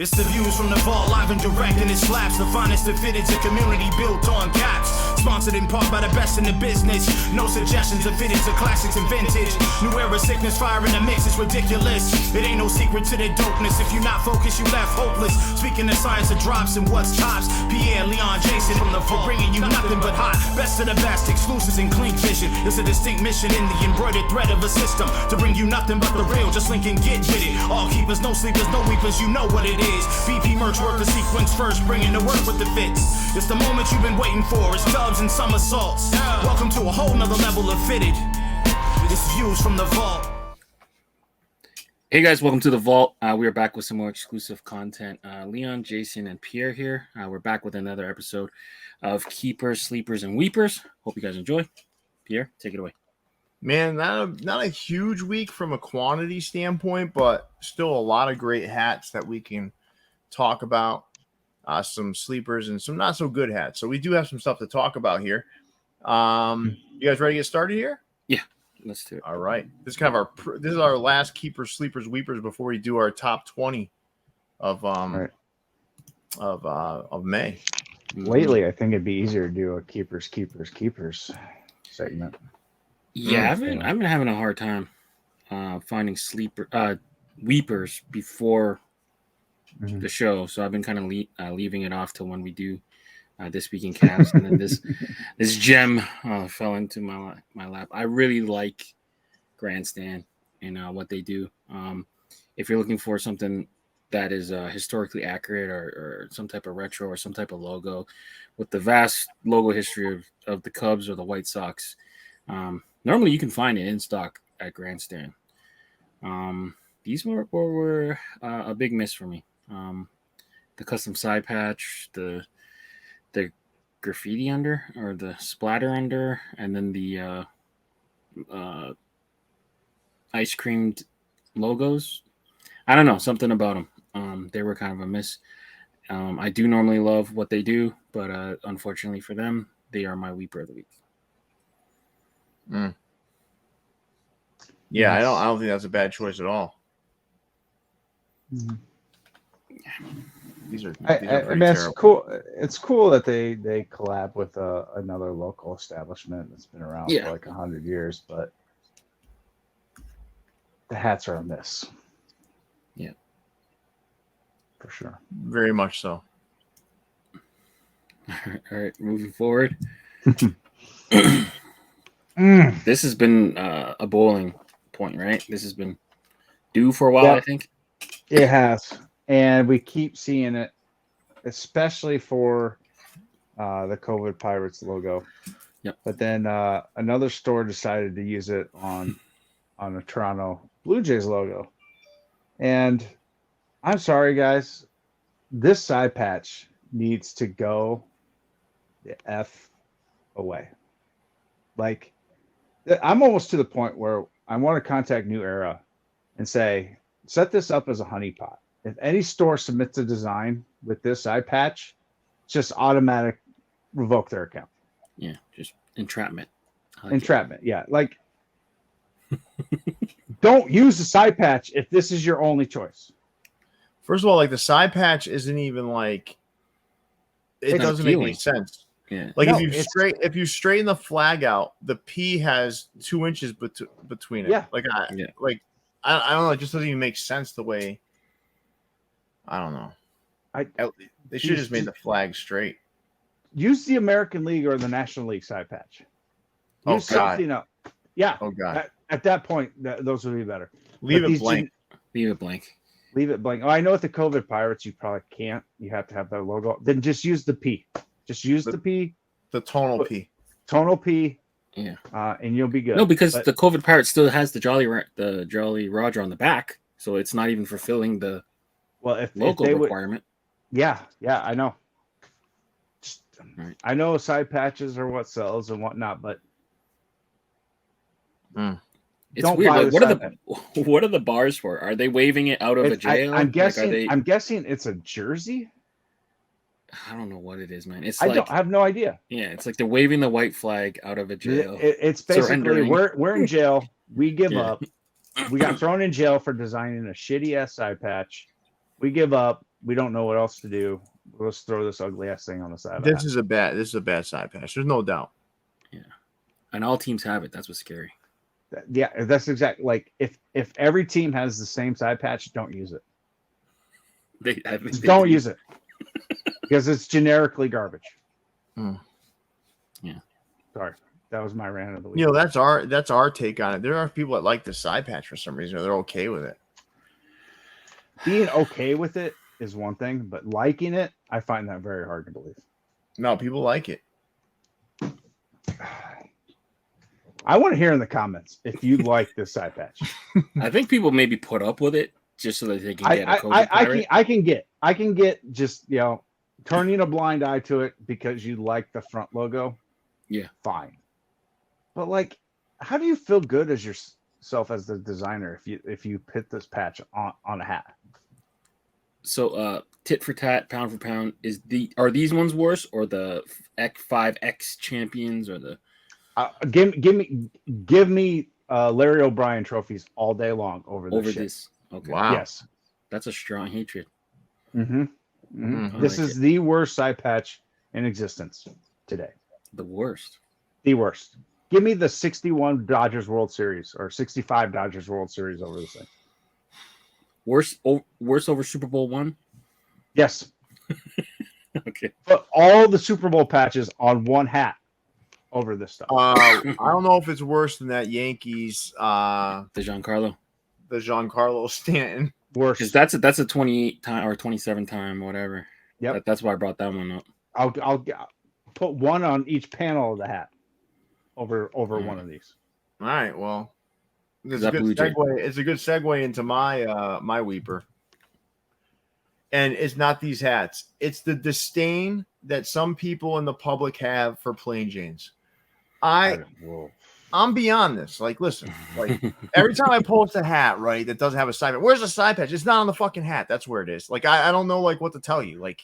It's the views from the vault, live and direct, and it slaps. The finest of fitteds, a community built on caps. Sponsored in part by the best in the business. No suggestions of fitteds, of classics and vintage. New era sickness, fire in the mix, it's ridiculous. It ain't no secret to the dopeness. If you not focused, you left hopeless. Speaking of science of drops and what's tops. Pierre, Leon, Jason from the for bringing you nothing but hot. Best of the best, exclusives and clean vision. It's a distinct mission in the embroidered thread of a system. To bring you nothing but the real, just link and get with it. All keepers, no sleepers, no weepers, you know what it is. BP Mercs work the sequence first, bringing the work with the fits. It's the moment you've been waiting for. It's dubs and somersaults. Welcome to a whole nother level of fitted. It's views from the vault. Hey guys, welcome to the vault. We are back with some more exclusive content. Leon, Jason, and Pierre here. We're back with another episode of Keepers, Sleepers, and Weepers. Hope you guys enjoy. Pierre, take it away. Man, not a huge week from a quantity standpoint, but still a lot of great hats that we can talk about. Some sleepers and some not so good hats. So we do have some stuff to talk about here. You guys ready to get started here? Yeah, let's do it. All right. This is kind of our last keepers, sleepers, weepers before we do our top 20 of May. Lately, I think it'd be easier to do a keepers segment. Yeah, I've been having a hard time finding weepers before the show, so I've been kind of leaving it off till when we do this week in Cavs, and then this gem fell into my lap. I really like Grandstand and what they do. If you're looking for something that is historically accurate or some type of retro or some type of logo with the vast logo history of the Cubs or the White Sox, normally you can find it in stock at Grandstand. These were a big miss for me. The custom side patch, the graffiti under or the splatter under, and then the ice creamed logos. I don't know, something about them. They were kind of a miss. I do normally love what they do, but unfortunately for them, they are my weeper of the week. Yeah, I don't think that's a bad choice at all. Mm-hmm. These are I mean, it's cool. It's cool that they collab with another local establishment that's been around for like 100 years, but the hats are a miss. Yeah, for sure. Very much so. All right, moving forward. This has been a bowling point, right? This has been due for a while, I think. It has. And we keep seeing it, especially for the COVID Pirates logo. Yep. But then another store decided to use it on the Toronto Blue Jays logo. And I'm sorry, guys. This side patch needs to go the F away. Like, I'm almost to the point where I want to contact New Era and say, set this up as a honeypot. If any store submits a design with this eye patch, just automatic revoke their account. Yeah, just entrapment. Entrapment, yeah. Like, don't use the side patch if this is your only choice. First of all, like the side patch isn't even like it doesn't make any sense. Yeah. Like if you straighten the flag out, the P has 2 inches between it. Yeah. Like I don't know. It just doesn't even make sense the way. I don't know. They should have just made the flag straight. Use the American League or the National League side patch. Use something up. Yeah. Oh God. At that point, those would be better. Leave it blank. Leave it blank. Leave it blank. Oh, I know with the COVID Pirates, you probably can't. You have to have that logo. Then just use the P. Just use the P. The tonal P. Tonal P. Yeah. And you'll be good. No, because the COVID Pirate still has the Jolly Roger on the back, so it's not even fulfilling the local requirement. Yeah, I know. Right. I know side patches are what sells and whatnot, but it's weird. Like, what are the bars for? Are they waving it out of a jail? I'm guessing it's a jersey. I don't know what it is, man. I have no idea. Yeah, it's like they're waving the white flag out of a jail. It's basically we're in jail. We give up. We got thrown in jail for designing a shitty ass side patch. We give up. We don't know what else to do. Let's throw this ugly ass thing on the side. This is a bad side patch. There's no doubt. Yeah, and all teams have it. That's what's scary. Yeah, that's exactly like if every team has the same side patch, don't use it. Don't use it because it's generically garbage. Yeah. Sorry, that was my rant of the week. You know, that's our take on it. There are people that like the side patch for some reason, or they're okay with it. Being okay with it is one thing, but liking it, I find that very hard to believe. No, people like it. I want to hear in the comments if you like this side patch. I think people maybe put up with it just so that they can get a cozy pirate. I can get just, you know, turning a blind eye to it because you like the front logo. Yeah, fine. But like, how do you feel good as yourself as the designer if you put this patch on a hat? So tit for tat, pound for pound, are these ones worse, or the X5X champions, or the give me Larry O'Brien trophies all day long over this. Okay. Wow. Yes, that's a strong hatred. This is the worst side patch in existence today. The worst. Give me the 61 Dodgers World Series or 65 Dodgers World Series over this thing. Worse over Super Bowl I? Yes. Okay. But all the Super Bowl patches on one hat over this stuff. I don't know if it's worse than that Yankees. The Giancarlo Stanton. Worse. Because that's a 28 time or 27 time, whatever. Yep. That's why I brought that one up. I'll put one on each panel of the hat over one of these. All right. Well, it's a good segue. It's a good segue into my weeper. And it's not these hats. It's the disdain that some people in the public have for plain Janes. I'm beyond this. Like, listen, like every time I post a hat, right, that doesn't have a side patch. Where's the side patch? It's not on the fucking hat. That's where it is. Like, I don't know like what to tell you. Like,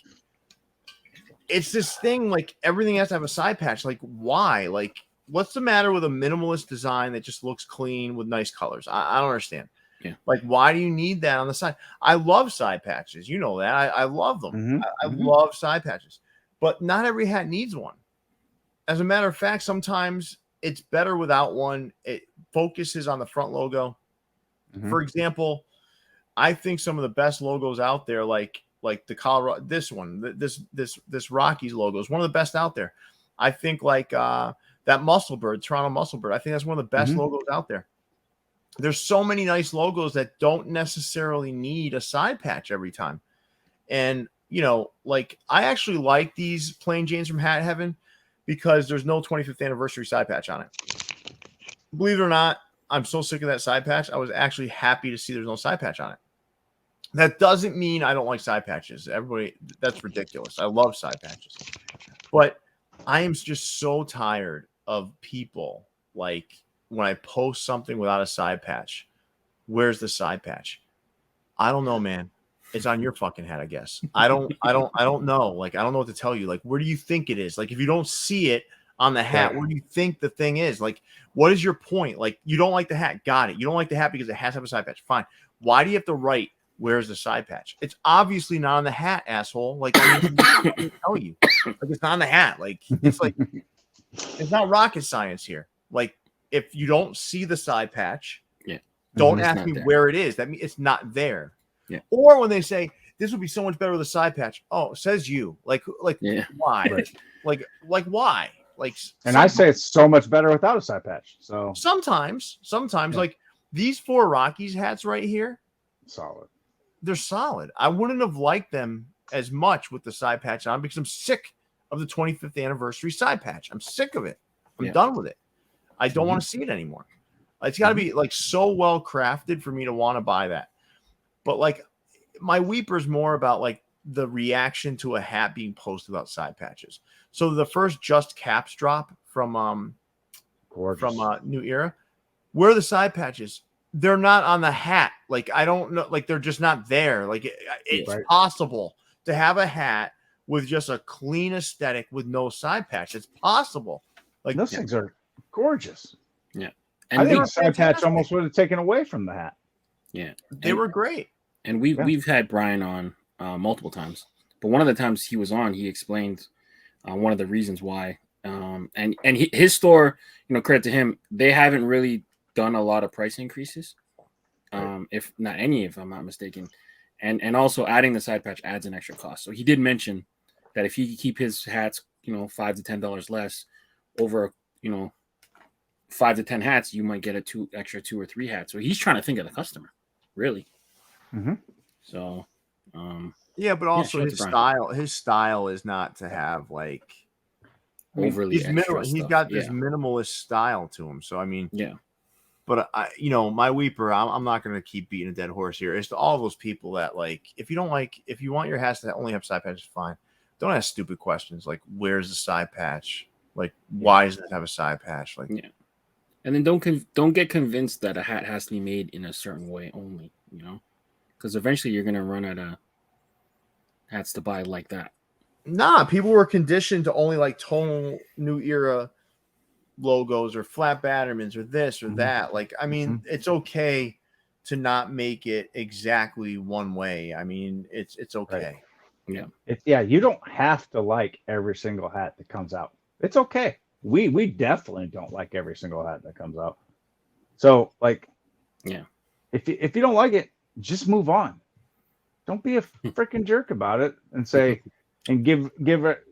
it's this thing, like everything has to have a side patch. Like, why? Like, what's the matter with a minimalist design that just looks clean with nice colors? I don't understand. Yeah. Like, why do you need that on the side? I love side patches. You know that. I love them. I love side patches. But not every hat needs one. As a matter of fact, sometimes it's better without one. It focuses on the front logo. For example, I think some of the best logos out there, like the Colorado, this one, this Rockies logo is one of the best out there. I think like that Muscle Bird, Toronto Muscle Bird. I think that's one of the best logos out there. There's so many nice logos that don't necessarily need a side patch every time. And, you know, like I actually like these plain Janes from Hat Heaven because there's no 25th anniversary side patch on it. Believe it or not, I'm so sick of that side patch. I was actually happy to see there's no side patch on it. That doesn't mean I don't like side patches. Everybody, that's ridiculous. I love side patches. But I am just so tired of people like when I post something without a side patch, where's the side patch? I don't know, man. It's on your fucking head, I guess. I don't know. Like, I don't know what to tell you. Like, where do you think it is? Like, if you don't see it on the hat, where do you think the thing is? Like, what is your point? Like, you don't like the hat. Got it. You don't like the hat because it has to have a side patch. Fine. Why do you have to write, where's the side patch? It's obviously not on the hat, asshole. Like, I can tell you. Like, it's not on the hat. Like, it's not rocket science here. Like, if you don't see the side patch, don't ask me where it is. That means it's not there. Yeah. Or when they say this would be so much better with a side patch, oh, says you. Like why? Right. Like why? Like, and I say it's so much better without a side patch. So sometimes, like these 4 Rockies hats right here, solid. They're solid. I wouldn't have liked them as much with the side patch on because I'm sick of the 25th anniversary side patch. I'm sick of it. I'm done with it. I don't want to see it anymore. It's got to be like so well crafted for me to want to buy that. But like my weeper's more about like the reaction to a hat being posted without side patches. So the first Just Caps drop from New Era, where are the side patches? They're not on the hat. Like, I don't know. Like, they're just not there. Like, it's possible to have a hat with just a clean aesthetic with no side patch. It's possible. Like, those things are gorgeous. Yeah. And I think the side patch almost would have taken away from the hat. Yeah. They were great. And we've had Brian on multiple times. But one of the times he was on, he explained one of the reasons why. His store, credit to him, they haven't really done a lot of price increases, if not any, if I'm not mistaken. And also adding the side patch adds an extra cost. So he did mention that if he could keep his hats, $5 to $10 less over, 5 to 10 hats, you might get extra 2 or 3 hats. So he's trying to think of the customer, really. Mm-hmm. So, yeah, but also his style is not to have like overly extra he's stuff. got this minimalist style to him. So I mean, yeah. But my weeper, I'm not going to keep beating a dead horse here. It's to all those people that like, if you want your hats to only have side patches, fine. Don't ask stupid questions like, where's the side patch? Like, why does it have a side patch? Like, yeah. And then don't get convinced that a hat has to be made in a certain way only, because eventually you're going to run out of hats to buy like that. Nah, people were conditioned to only like tonal new era logos or flat Battermans or this or that. Like, I mean, it's okay to not make it exactly one way. I mean, it's okay. Right. Yeah. You don't have to like every single hat that comes out. It's okay. We definitely don't like every single hat that comes out. So like, if you don't like it, just move on. Don't be a freaking jerk about it and say and give it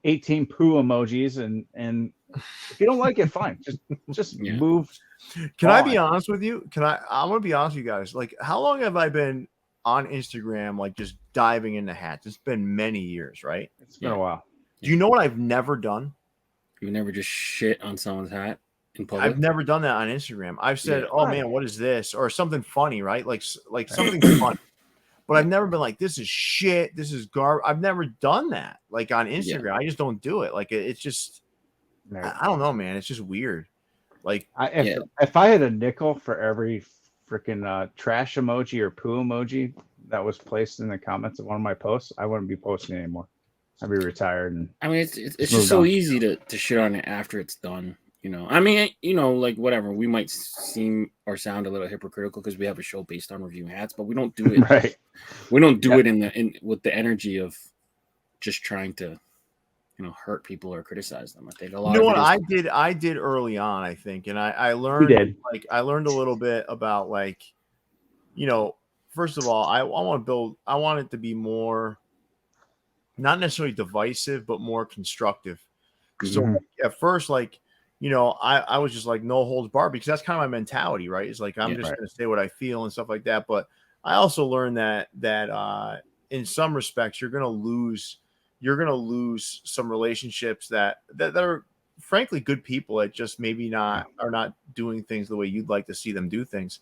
18 poo emojis and if you don't like it, fine. Just move. Can I be honest with you? I'm gonna be honest with you guys. Like, how long have I been on Instagram, like just diving into hats? It's been many years, right? It's been a while. Do you know what I've never done? You never just shit on someone's hat in public? I've never done that on Instagram. I've said, "Oh man, what is this?" or something funny, right? Like something funny. But I've never been like, "This is shit. This is garbage." I've never done that. Like on Instagram, I just don't do it. Like it's just, I don't know, man. It's just weird. Like if I had a nickel for every freaking trash emoji or poo emoji that was placed in the comments of one of my posts, I wouldn't be posting anymore. I'd be retired. And I mean, it's just so easy to shit on it after it's done. I mean, like whatever. We might seem or sound a little hypocritical because we have a show based on reviewing hats, but we don't do it. Right. We don't do it with the energy of just trying to, hurt people or criticize them. I think a lot. What I did early on, I think, and I learned I learned a little bit about like, first of all, I want it to be more, not necessarily divisive, but more constructive. So at first, like, I was just like no holds barred because that's kind of my mentality, right? It's like I'm just going to say what I feel and stuff like that. But I also learned that in some respects you're going to lose some relationships that are frankly good people that just maybe are not doing things the way you'd like to see them do things.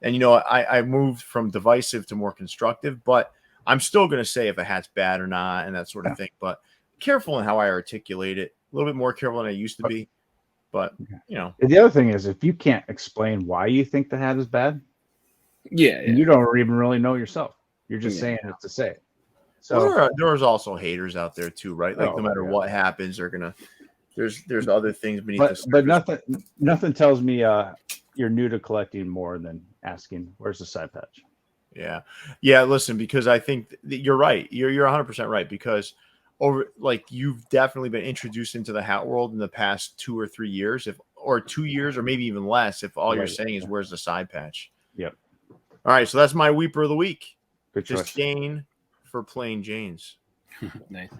And I moved from divisive to more constructive, but I'm still going to say if a hat's bad or not and that sort of thing. But careful in how I articulate it. A little bit more careful than I used to be. But, the other thing is if you can't explain why you think the hat is bad, you don't even really know yourself. You're just saying it to say it. So there's also haters out there too, right? Like no matter what happens, there's other things beneath the surface. But nothing tells me you're new to collecting more than asking, where's the side patch? Yeah. Listen, because I think you're right. You're 100% right because you've definitely been introduced into the hat world in the past 2 or 3 years, or 2 years, or maybe even less. If all you're saying is where's the side patch? Yep. All right, so that's my weeper of the week. Good choice. Just Jane for plain Janes. Nice.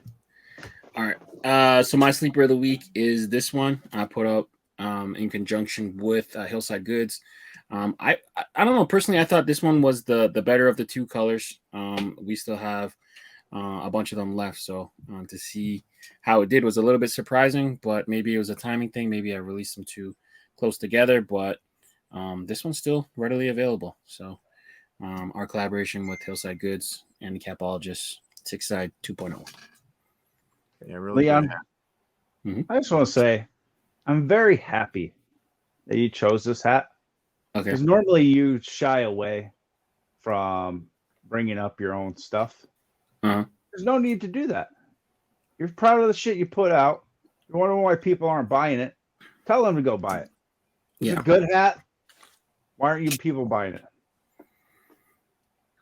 All right. So my sleeper of the week is this one. I put up in conjunction with Hillside Goods. I don't know. Personally, I thought this one was the better of the two colors. We still have a bunch of them left, so to see how it did was a little bit surprising, but maybe it was a timing thing. Maybe I released them too close together, but this one's still readily available. So our collaboration with Hillside Goods and the Capologists, Six Side 2.0. Yeah, really. Leon, I just want to say I'm very happy that you chose this hat. Okay. Because normally you shy away from bringing up your own stuff. There's no need to do that. You're proud of the shit you put out. You're wondering why people aren't buying it. Tell them to go buy it. It's a good hat. Why aren't you people buying it?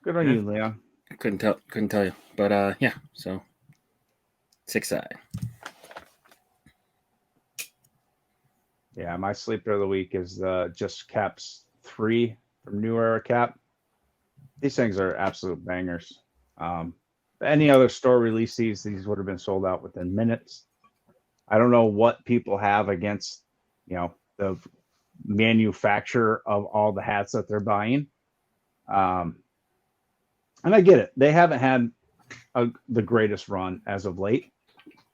Good on you, Leon. Couldn't tell you. But yeah, so 6i. Yeah, my sleeper of the week is just Caps 3 from New Era Cap. These things are absolute bangers. Any other store release these would have been sold out within minutes. I don't know what people have against, the manufacturer of all the hats that they're buying. And I get it. They haven't had the greatest run as of late.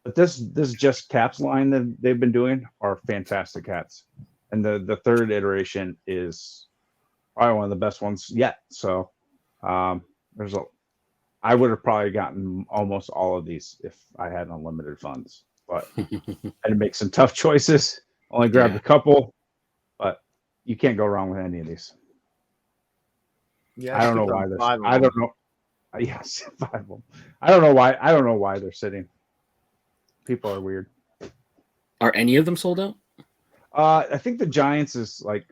But this just Caps line that they've been doing are fantastic hats. And the third iteration is probably one of the best ones yet. So I would have probably gotten almost all of these if I had unlimited funds. But I had to make some tough choices. Only grabbed a couple, but you can't go wrong with any of these. Yeah, I don't know why they're. I don't know. Yes, 5 of them. I don't know why. I don't know why they're sitting. People are weird. Are any of them sold out? I think the Giants is like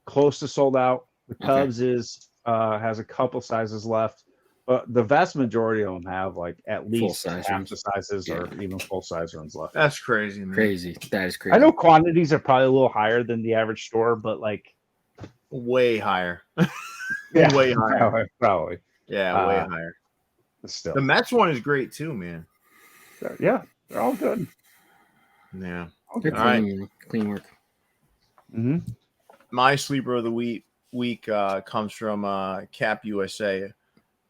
close to sold out. The Cubs is has a couple sizes left, but the vast majority of them have like at least half the sizes or even full size ones left. That's crazy, man. Crazy. That is crazy. I know quantities are probably a little higher than the average store, but like way higher. Yeah, way higher. Probably. Yeah, way higher. Still, the Mets one is great too, man. Yeah, they're all good. Yeah. They're clean work. Mm-hmm. My sleeper of the week comes from Cap USA.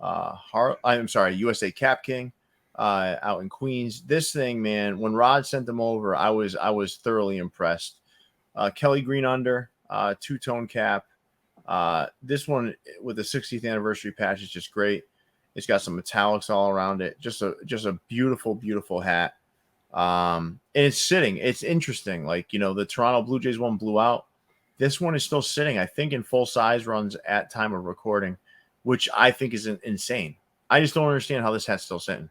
USA Cap King out in Queens. This thing, man, when Rod sent them over, I was thoroughly impressed. Kelly Green under, two-tone cap. This one with the 60th anniversary patch is just great. It's got some metallics all around it. Just a beautiful, beautiful hat. And it's sitting. It's interesting. Like, the Toronto Blue Jays one blew out. This one is still sitting, I think, in full size runs at time of recording, which I think is insane. I just don't understand how this hat's still sitting.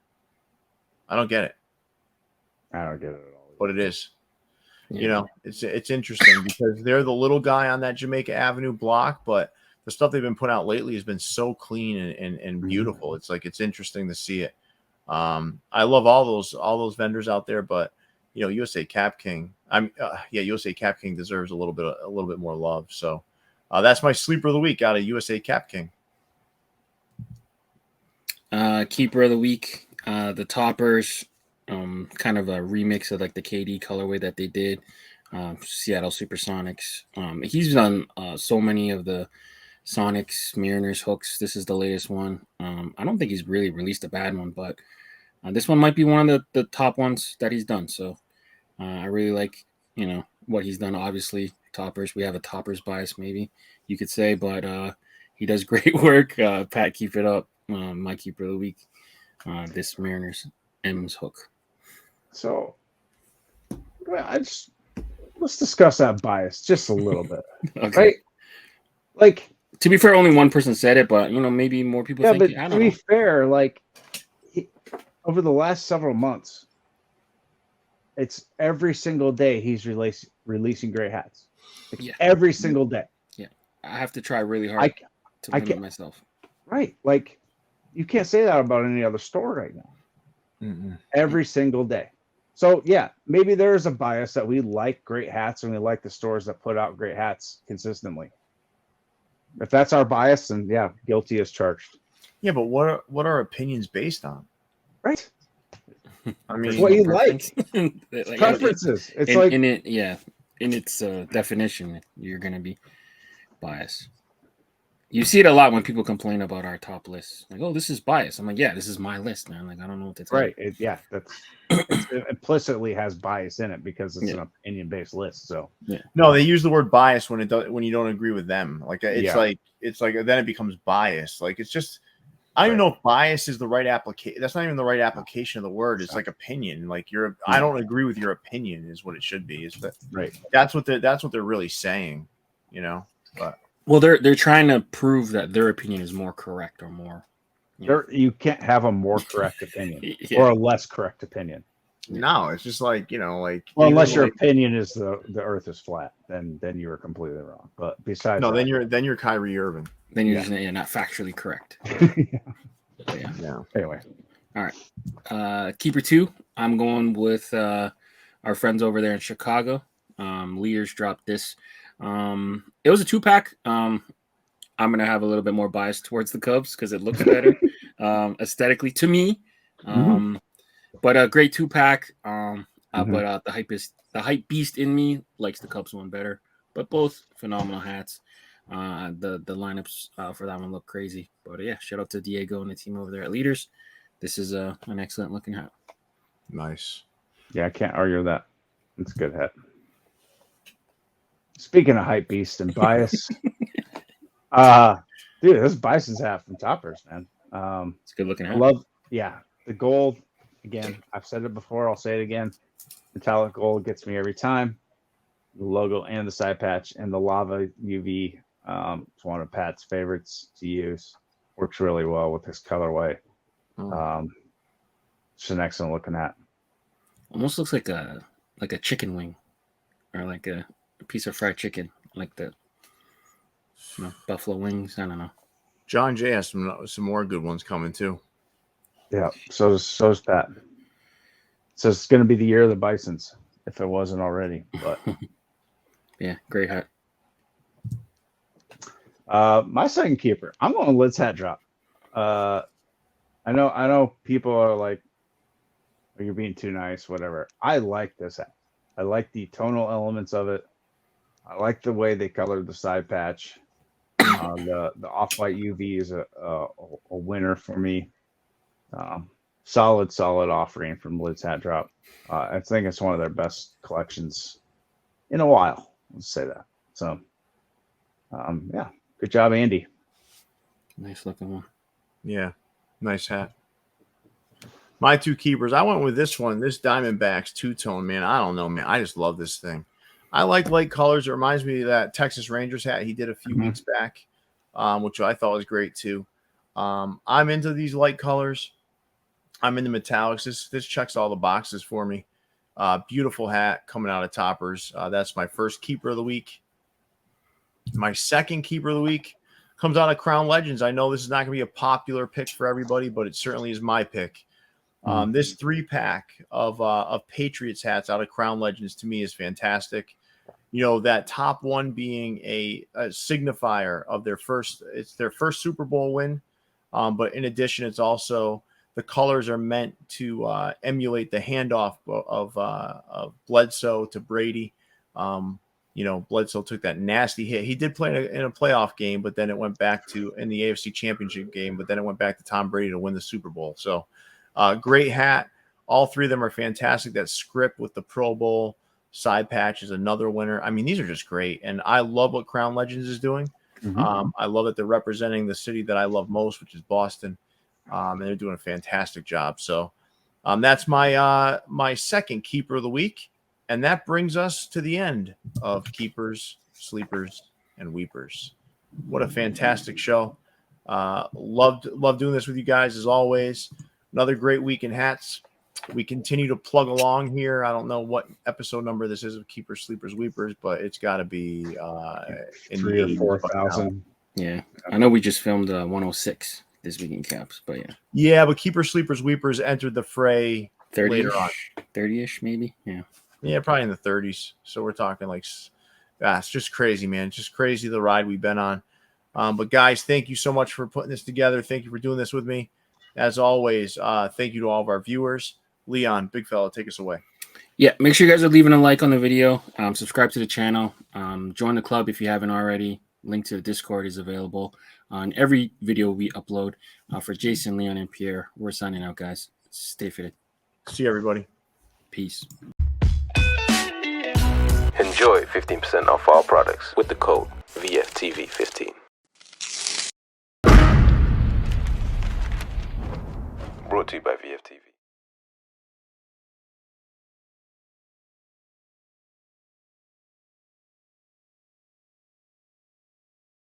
I don't get it. I don't get it at all. But it is. Yeah. It's interesting because they're the little guy on that Jamaica Avenue block, but the stuff they've been putting out lately has been so clean and beautiful. It's like it's interesting to see it. I love all those vendors out there, but USA Cap King. USA Cap King deserves a little bit more love. So that's my sleeper of the week out of USA Cap King. Keeper of the week, the Topperz, kind of a remix of like the KD colorway that they did. Seattle Supersonics. He's done so many of the Sonics, Mariners hooks. This is the latest one. I don't think he's really released a bad one, but this one might be one of the top ones that he's done. So I really like, what he's done. Obviously, Topperz. We have a Topperz bias, maybe you could say, but he does great work. Pat, keep it up. My keeper of the week, this Mariners M's hook. So, let's discuss that bias just a little bit, Okay. right? Like, to be fair, only one person said it, but maybe more people think but it. I don't to be know. fair, like over the last several months, it's every single day he's releasing great hats. Like, every single day. Yeah, I have to try really hard to limit myself. Right, like you can't say that about any other store right now. Every single day. So yeah, maybe there is a bias that we like great hats and we like the stores that put out great hats consistently. If that's our bias, then yeah, guilty as charged. Yeah, but what are opinions based on? Right. I mean, it's what you like. Like, preferences. It's in its definition, you're gonna be biased. You see it a lot when people complain about our top lists. Like, oh, this is biased. I'm like, yeah, this is my list, man. Like, I don't know what to tell you. Right. It implicitly has bias in it because it's an opinion-based list. So no, they use the word bias when you don't agree with them. Like it's like then it becomes bias. Like it's just I don't even know if bias is the right application. That's not even the right application of the word. It's like opinion. Like I don't agree with your opinion is what it should be. Is that right? That's what they're really saying. But. Well, they're trying to prove that their opinion is more correct or more. You can't have a more correct opinion or a less correct opinion. No, it's just like Well, unless your opinion is the Earth is flat, then you are completely wrong. But besides, then you're Kyrie Irving. Then you're just not factually correct. But yeah. Yeah. Anyway. All right. Keeper 2, I'm going with our friends over there in Chicago. Leaders dropped this. It was a 2-pack. I'm going to have a little bit more bias towards the Cubs because it looks better aesthetically to me. But a great 2-pack. But the hype beast in me likes the Cubs one better. But both phenomenal hats. The lineups for that one look crazy. But yeah, shout out to Diego and the team over there at Leaders. This is an excellent looking hat. Nice. Yeah, I can't argue with that. It's a good hat. Speaking of hype beast and bias, dude, this Bison's hat from Topperz, man. It's a good looking hat. The gold. Again, I've said it before. I'll say it again. Metallic gold gets me every time. The logo and the side patch and the lava UV. It's one of Pat's favorites to use. Works really well with this colorway. It's an excellent looking hat. Almost looks like a chicken wing, or like a piece of fried chicken, like the buffalo wings. I don't know. John Jay has some more good ones coming too. Yeah, so is Pat. So it's going to be the year of the Bisons, if it wasn't already. But yeah, great hat. My second keeper, I'm going with Lid's hat drop. I know people are like, oh, you're being too nice, whatever. I like this hat. I like the tonal elements of it. I like the way they colored the side patch. The off-white UV is a winner for me. Solid offering from Lid's Hat Drop. I think it's one of their best collections in a while. Let's say that. So, yeah, good job, Andy. Nice looking one. Yeah, nice hat. My 2 keepers, I went with this one, this Diamondbacks 2-tone, man. I don't know, man. I just love this thing. I like light colors. It reminds me of that Texas Rangers hat he did a few weeks back, which I thought was great too. I'm into these light colors. I'm into metallics. This checks all the boxes for me. Beautiful hat coming out of Topperz. That's my first keeper of the week. My second keeper of the week comes out of Crown Legends. I know this is not going to be a popular pick for everybody, but it certainly is my pick. This 3-pack of Patriots hats out of Crown Legends to me is fantastic. You know, that top one being a signifier of their first Super Bowl win. But in addition, it's also the colors are meant to emulate the handoff of Bledsoe to Brady. You know, Bledsoe took that nasty hit. He did play in a playoff game, but then it went back to in the AFC Championship game, but then it went back to Tom Brady to win the Super Bowl. So great hat. All 3 of them are fantastic. That script with the Pro Bowl side patch is another winner. I mean, these are just great. And I love what Crown Legends is doing. I love that they're representing the city that I love most, which is Boston. And they're doing a fantastic job. So that's my my second keeper of the week. And that brings us to the end of Keepers, Sleepers, and Weepers. What a fantastic show. Love doing this with you guys as always. Another great week in hats. We continue to plug along here. I don't know what episode number this is of Keepers, Sleepers, Weepers, but it's got to be in 3,000 or 4,000. Yeah, I know we just filmed 106 this week in Caps, but yeah. Yeah, but Keepers, Sleepers, Weepers entered the fray 30-ish, later on. 30-ish maybe, yeah. Yeah, probably in the 30s. So we're talking like, it's just crazy, man. It's just crazy the ride we've been on. But guys, thank you so much for putting this together. Thank you for doing this with me. As always, thank you to all of our viewers. Leon, big fella, take us away. Yeah, make sure you guys are leaving a like on the video. Subscribe to the channel. Join the club if you haven't already. Link to the Discord is available on every video we upload. For Jason, Leon, and Pierre, we're signing out, guys. Stay fitted. See you, everybody. Peace. Enjoy 15% off all products with the code VFTV15. Brought to you by VFTV.